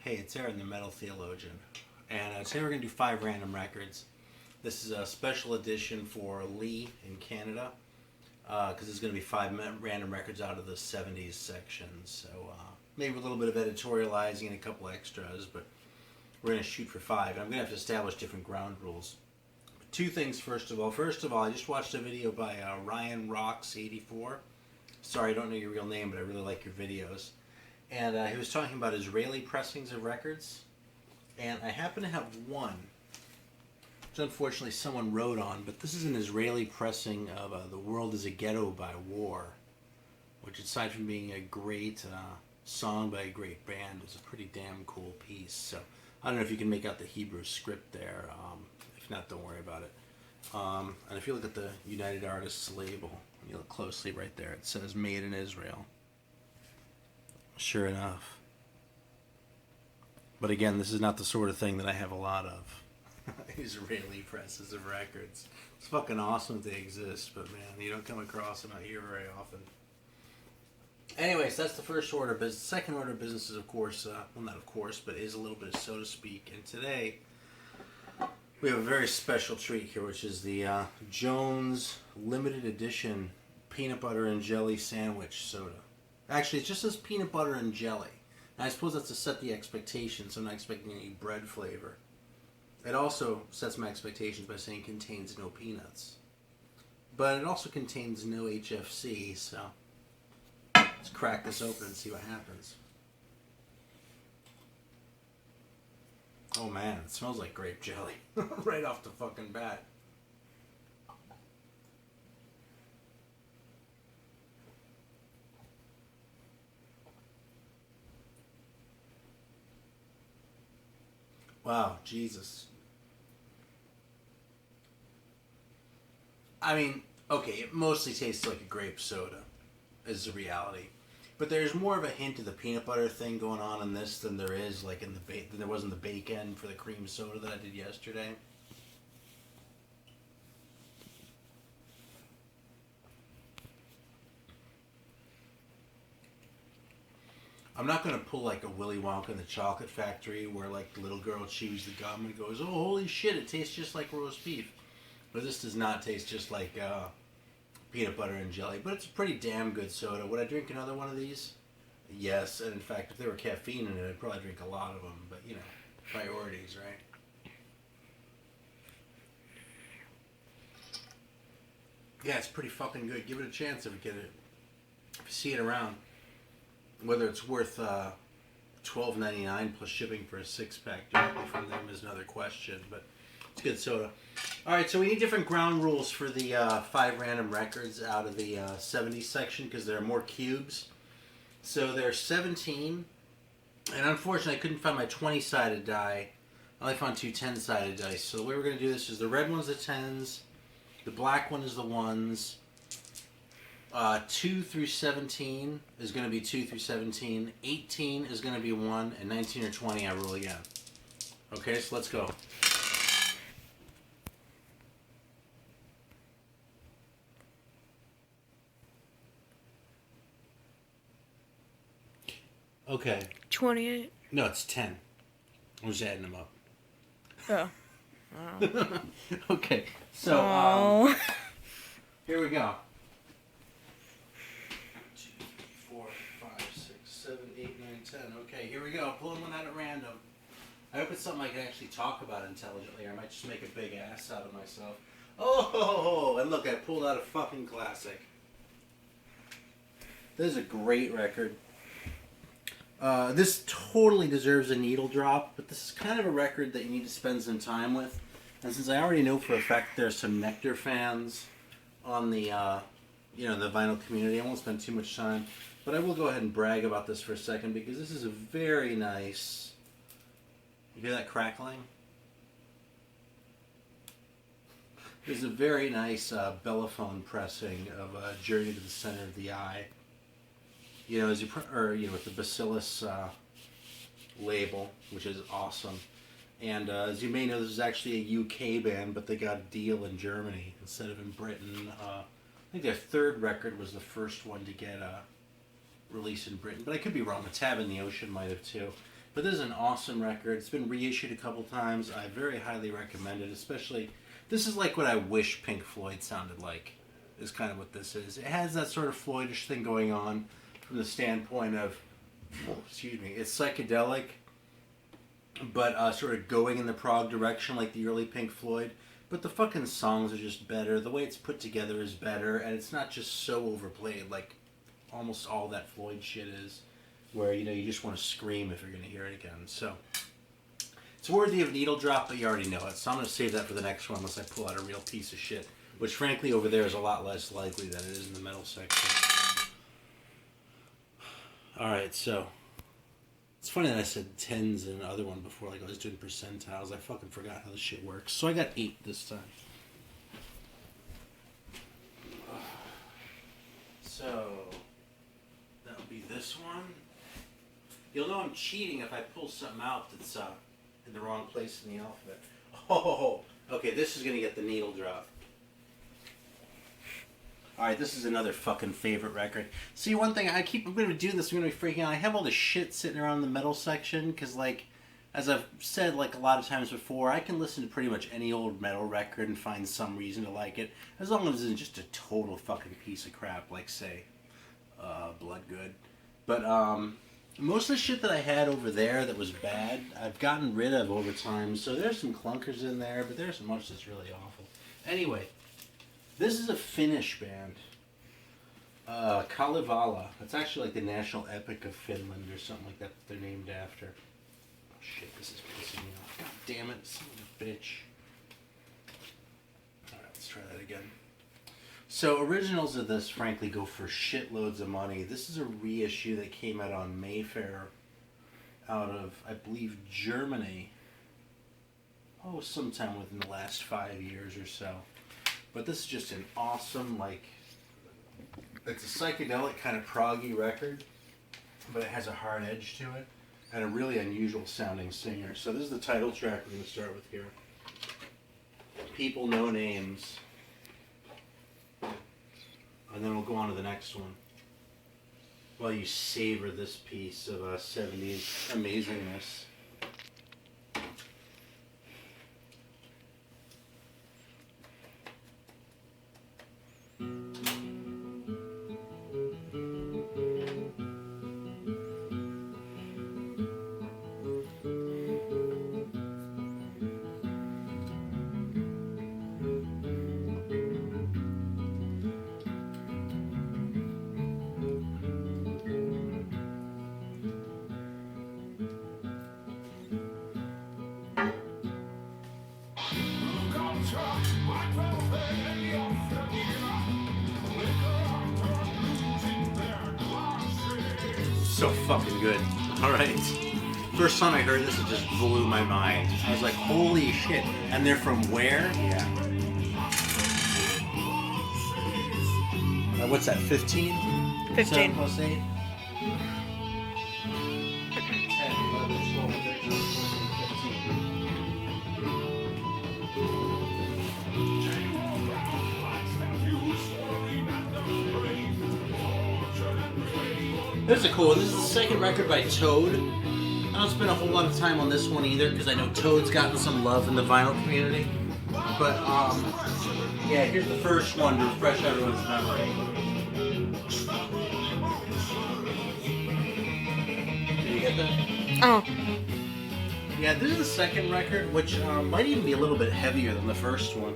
Hey, it's Aaron, the Metal Theologian, and today we're going to do 5 random records. This is a special edition for Lee in Canada, because there's going to be 5 random records out of the 70s section, so maybe a little bit of editorializing and a couple extras, but we're going to shoot for 5, and I'm going to have to establish different ground rules. But 2 things, first of all, I just watched a video by Ryan Rocks 84. Sorry, I don't know your real name, but I really like your videos. And he was talking about Israeli pressings of records. And I happen to have one, which unfortunately someone wrote on, but this is an Israeli pressing of The World is a Ghetto by War, which aside from being a great song by a great band, is a pretty damn cool piece. So I don't know if you can make out the Hebrew script there. If not, don't worry about it. And if you look at the United Artists label, you look closely right there, it says Made in Israel. Sure enough. But again, this is not the sort of thing that I have a lot of. Israeli presses of records. It's fucking awesome that they exist, but man, you don't come across them out here very often. Anyways, that's the first order of business. Second order of business is, of course, well, not of course, but is a little bit of so to speak. And today, we have a very special treat here, which is the Jones limited edition peanut butter and jelly sandwich soda. Actually, it just says peanut butter and jelly. And I suppose that's to set the expectations. So I'm not expecting any bread flavor. It also sets my expectations by saying contains no peanuts. But it also contains no HFC, so let's crack this open and see what happens. Oh man, it smells like grape jelly. Right off the fucking bat. Wow, Jesus. I mean, okay, it mostly tastes like a grape soda, is the reality. But there's more of a hint of the peanut butter thing going on in this than there is like in the than there was in the bacon for the cream soda that I did yesterday. I'm not going to pull like a Willy Wonka in the Chocolate Factory where like the little girl chews the gum and goes, oh, holy shit, it tastes just like roast beef. But this does not taste just like peanut butter and jelly. But it's a pretty damn good soda. Would I drink another one of these? Yes, and in fact, if there were caffeine in it, I'd probably drink a lot of them. But, you know, priorities, right? Yeah, it's pretty fucking good. Give it a chance if you get it. If you see it around. Whether it's worth $12.99 plus shipping for a 6-pack directly from them is another question, but it's good soda. All right, so we need different ground rules for the 5 random records out of the 70s section because there are more cubes. So there are 17, and unfortunately I couldn't find my 20-sided die. I only found 2 10-sided dice. So the way we're going to do this is the red one's the 10s, the black one is the 1s. 2 through 17 is going to be 2 through 17. 18 is going to be 1, and 19 or 20 I roll again. Okay, so let's go. Okay. 28. No, it's 10. I'm just adding them up. Oh. Okay, so here we go. 10. Okay, here we go. Pulling one out at random. I hope it's something I can actually talk about intelligently, or I might just make a big ass out of myself. Oh, and look, I pulled out a fucking classic. This is a great record. This totally deserves a needle drop, but this is kind of a record that you need to spend some time with. And since I already know for a fact there's some Nectar fans on the, the vinyl community, I won't spend too much time. But I will go ahead and brag about this for a second because this is a very nice... You hear that crackling? This is a very nice Bellophone pressing of Journey to the Center of the Eye. You know, with the Bacillus label, which is awesome. And as you may know, this is actually a UK band, but they got a deal in Germany instead of in Britain. I think their 3rd record was the first one to get released in Britain, but I could be wrong. A Tab in the Ocean might have too. But this is an awesome record. It's been reissued a couple times. I very highly recommend it, especially... This is like what I wish Pink Floyd sounded like, is kind of what this is. It has that sort of Floydish thing going on from the standpoint of, excuse me, it's psychedelic, but sort of going in the prog direction like the early Pink Floyd. But the fucking songs are just better. The way it's put together is better, and it's not just so overplayed like almost all that Floyd shit is, where, you know, you just want to scream if you're going to hear it again. So it's worthy of needle drop, but you already know it. So I'm going to save that for the next one unless I pull out a real piece of shit, which frankly over there is a lot less likely than it is in the metal section. Alright, so it's funny that I said tens in another one before, like I was doing percentiles. I fucking forgot how this shit works. So I got 8 this time. So that'll be this one. You'll know I'm cheating if I pull something out that's in the wrong place in the alphabet. Oh, okay, this is gonna get the needle drop. Alright, this is another fucking favorite record. See, one thing, I'm going to be doing this, I'm going to be freaking out. I have all this shit sitting around the metal section, because, like, as I've said, like, a lot of times before, I can listen to pretty much any old metal record and find some reason to like it, as long as it isn't just a total fucking piece of crap, like, say, Bloodgood. But, most of the shit that I had over there that was bad, I've gotten rid of over time, so there's some clunkers in there, but there's much that's really awful. Anyway. This is a Finnish band, Kalevala. It's actually like the national epic of Finland or something like that they're named after. Oh shit, this is pissing me off. God damn it, son of a bitch. Alright, let's try that again. So originals of this, frankly, go for shitloads of money. This is a reissue that came out on Mayfair out of, I believe, Germany. Oh, sometime within the last 5 years or so. But this is just an awesome, like, it's a psychedelic kind of proggy record, but it has a hard edge to it, and a really unusual sounding singer. So this is the title track we're going to start with here. People, No Names. And then we'll go on to the next one. While you savor this piece of 70s amazingness. So fucking good. Alright. First time I heard this, it just blew my mind. I was like, holy shit. And they're from where? Yeah. What's that, 15? 15. 7 plus 8? 10, 11, 12, 13, 14, 15. This is a cool one. This is the second record by Toad. I don't spend a whole lot of time on this one either because I know Toad's gotten some love in the vinyl community. But, yeah, here's the first one to refresh everyone's memory. Did you get that? Oh. Yeah, this is the second record, which might even be a little bit heavier than the first one.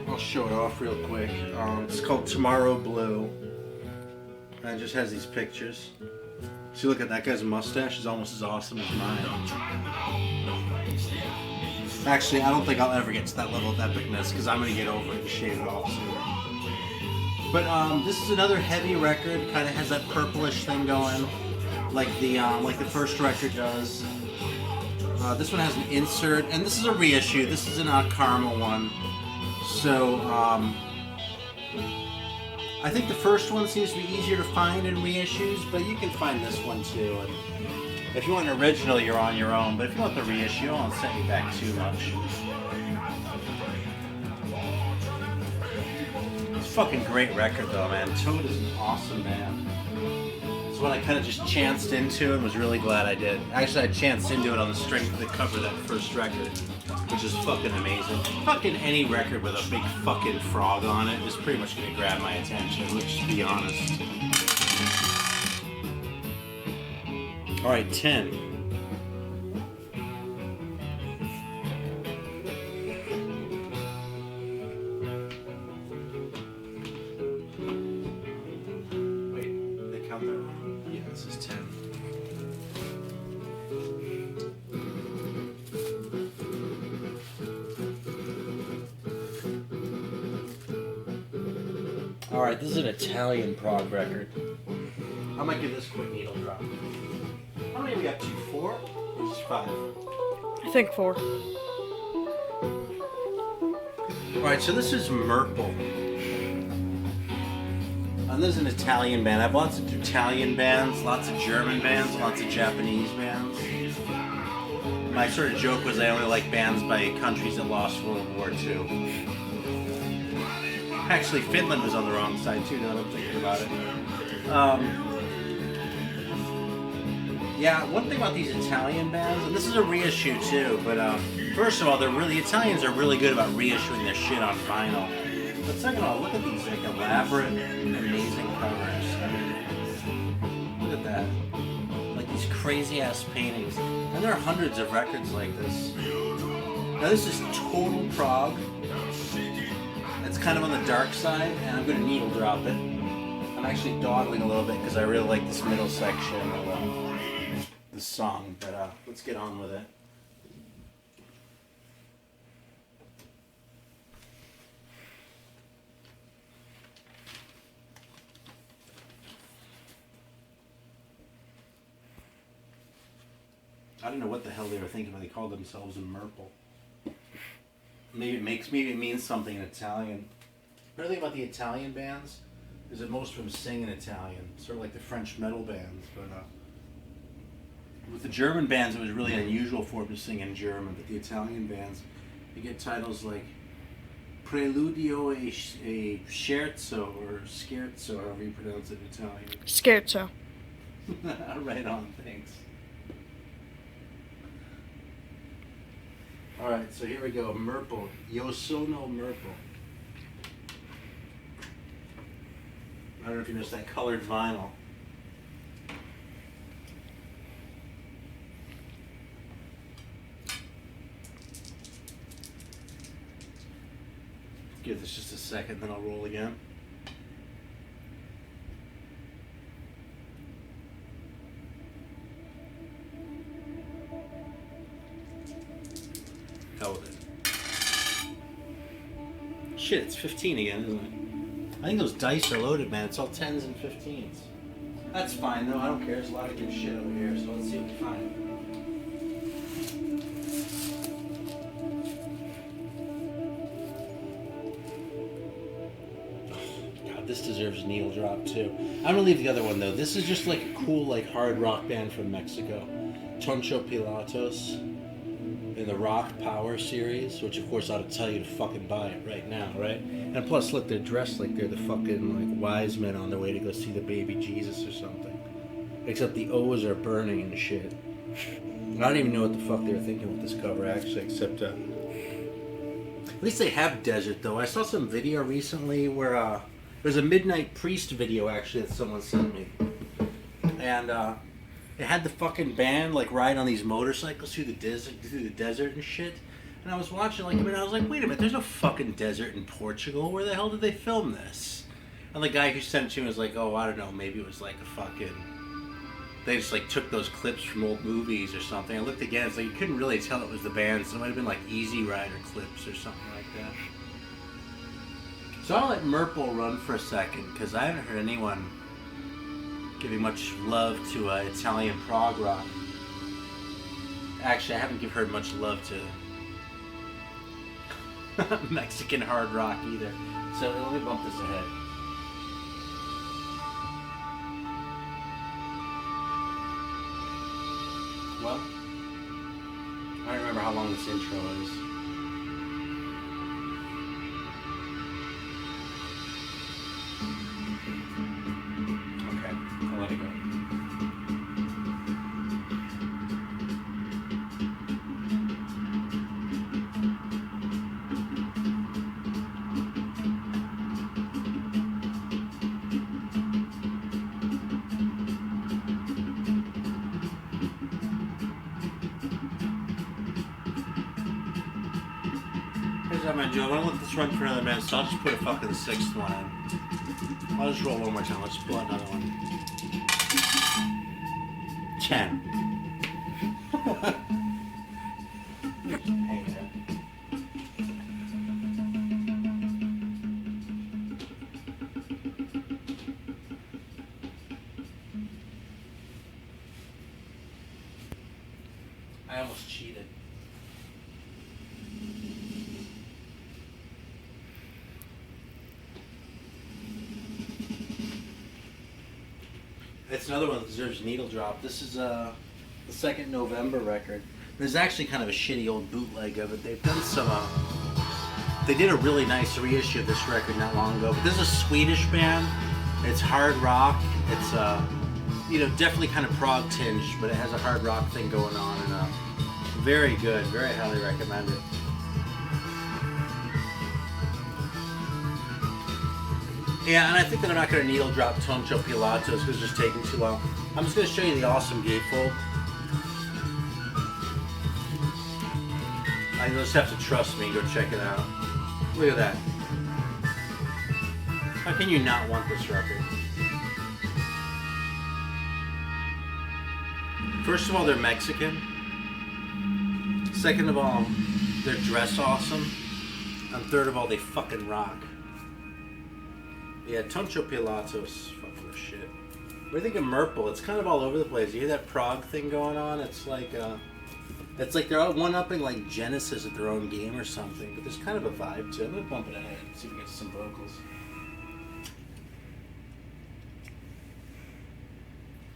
I'll show it off real quick. It's called Tomorrow Blue. And it just has these pictures. See, look at that guy's mustache is almost as awesome as mine. Actually, I don't think I'll ever get to that level of epicness because I'm gonna get over it and shave it off soon. But this is another heavy record. Kind of has that purplish thing going, like the first record does. This one has an insert, and this is a reissue. This is an Karma one. So I think the first one seems to be easier to find in reissues, but you can find this one too. And if you want an original, you're on your own. But if you want the reissue, I won't set you back too much. It's a fucking great record though, man. Toad is an awesome man. It's one I kind of just chanced into and was really glad I did. Actually, I chanced into it on the strength of the cover of that first record, which is fucking amazing. Fucking any record with a big fucking frog on it is pretty much gonna grab my attention, let's just be honest. Alright, 10. Alright, this is an Italian prog record. I might give this a quick needle drop. How many we got? 2, 4? Or just 5? I think 4. Alright, so this is Merple. And this is an Italian band. I have lots of Italian bands, lots of German bands, lots of Japanese bands. My sort of joke was I only like bands by countries that lost World War II. Actually, Finland was on the wrong side too, now that I'm thinking about it. Yeah, one thing about these Italian bands, and this is a reissue too, but first of all, Italians are really good about reissuing their shit on vinyl. But second of all, look at these like elaborate, amazing covers. I mean, look at that. Like these crazy ass paintings. And there are hundreds of records like this. Now this is total prog. It's kind of on the dark side, and I'm going to needle drop it. I'm actually dawdling a little bit because I really like this middle section of the song, but let's get on with it. I don't know what the hell they were thinking when they called themselves a Merple. Maybe it means something in Italian. The other thing about the Italian bands is that most of them sing in Italian, sort of like the French metal bands. But with the German bands, it was really unusual for them to sing in German. But the Italian bands, you get titles like Preludio e Scherzo or Scherzo, however you pronounce it in Italian. Scherzo. Right on, thanks. Alright, so here we go. Merple. Io sono Merple. I don't know if you noticed that colored vinyl. Give this just a second, then I'll roll again. Hell with it. Shit, it's 15 again, isn't it? I think those dice are loaded, man. It's all 10s and 15s. That's fine, though. I don't care. There's a lot of good shit over here, so let's see what we find. God, this deserves a needle drop, too. I'm gonna leave the other one, though. This is just like a cool, like, hard rock band from Mexico. Toncho Pilatos. In the Rock Power series, which of course ought to tell you to fucking buy it right now, right? And plus, look, they're dressed like they're the fucking like wise men on their way to go see the baby Jesus or something. Except the O's are burning and shit. I don't even know what the fuck they were thinking with this cover, actually, except at least they have desert though. I saw some video recently where there's a Midnight Priest video actually that someone sent me, and it had the fucking band like ride on these motorcycles through the desert and shit. And I was watching like, I mean, I was like, wait a minute, there's no fucking desert in Portugal. Where the hell did they film this? And the guy who sent it to me was like, oh, I don't know, maybe it was like a fucking, they just like took those clips from old movies or something. I looked again, it's like you couldn't really tell it was the band, so it might have been like Easy Rider clips or something like that. So I'll let Merple run for a second, because I haven't heard anyone giving much love to Italian prog rock. Actually, I haven't heard much love to Mexican hard rock either. So let me bump this ahead. Well, I don't remember how long this intro is. Okay, I'll let it go. here's what I'm gonna do. I'm gonna let this run for another minute, so I'll just put a fucking sixth one in. I'll just roll one more time. Let's pull out another one. 10. Hey, man. I almost cheated. It's another one that deserves a needle drop. This is the second November record. There's actually kind of a shitty old bootleg of it. They've done some. They did a really nice reissue of this record not long ago. But this is a Swedish band. It's hard rock. It's definitely kind of prog tinged, but it has a hard rock thing going on, and very good. Very highly recommend it. Yeah, and I think that I'm not going to needle drop Toncho Pilatos because it's just taking too long. I'm just going to show you the awesome gatefold. I just have to trust me and go check it out. Look at that. How can you not want this record? First of all, they're Mexican. Second of all, they're dressed awesome. And third of all, they fucking rock. Yeah, Toncho Pilatos, fucking the shit. What do you think of Merple? It's kind of all over the place. You hear that prog thing going on? It's like they're all one-upping like Genesis at their own game or something. But there's kind of a vibe to it. I'm gonna bump it ahead and see if we get some vocals.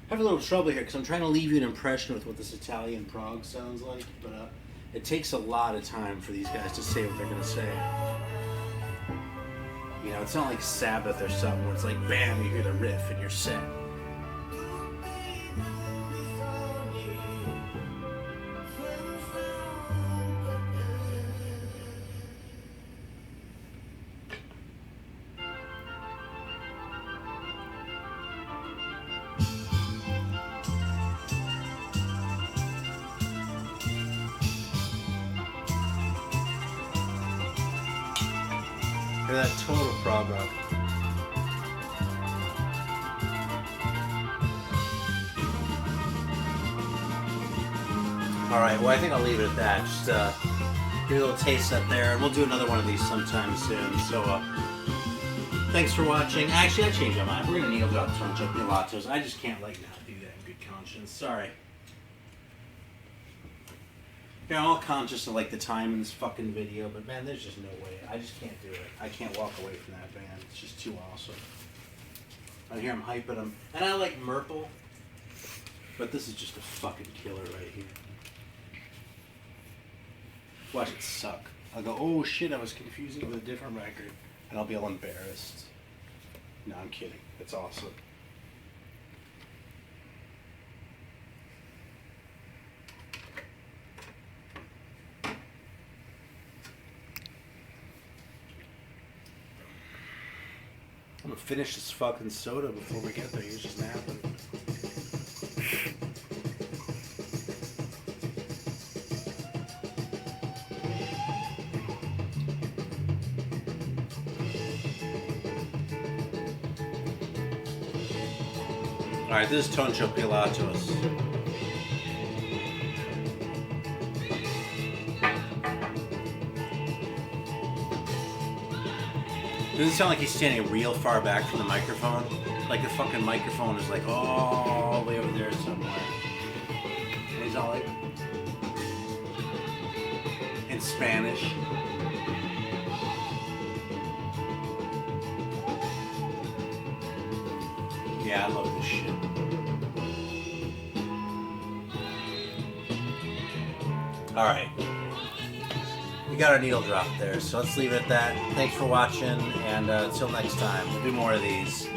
I have a little trouble here because I'm trying to leave you an impression with what this Italian prog sounds like, but it takes a lot of time for these guys to say what they're gonna say. You know, it's not like Sabbath or something where it's like, bam, you hear the riff and you're set. Hear that total prog rock. Alright, well I think I'll leave it at that. Just give you a little taste up there, and we'll do another one of these sometime soon. So, thanks for watching. Actually, I changed my mind. We're going to needle drop Toncho Pilatos. I just can't, not do that in good conscience. Sorry. Yeah, I'm all conscious of, the time in this fucking video, but man, there's just no way. I just can't do it. I can't walk away from that band. It's just too awesome. I hear them hyping them. And I like Merple, but this is just a fucking killer right here. Watch it suck. I'll go, oh shit, I was confusing it with a different record. And I'll be all embarrassed. No, I'm kidding. It's awesome. I'm gonna finish this fucking soda before we get there. He's just napping. Alright, this is Toncho Pilatos. Doesn't sound like he's standing real far back from the microphone. Like the fucking microphone is all the way over there somewhere. And he's all in Spanish. Yeah, I love this shit. Alright. We got our needle drop there, so let's leave it at that. Thanks for watching, and until next time, we'll do more of these.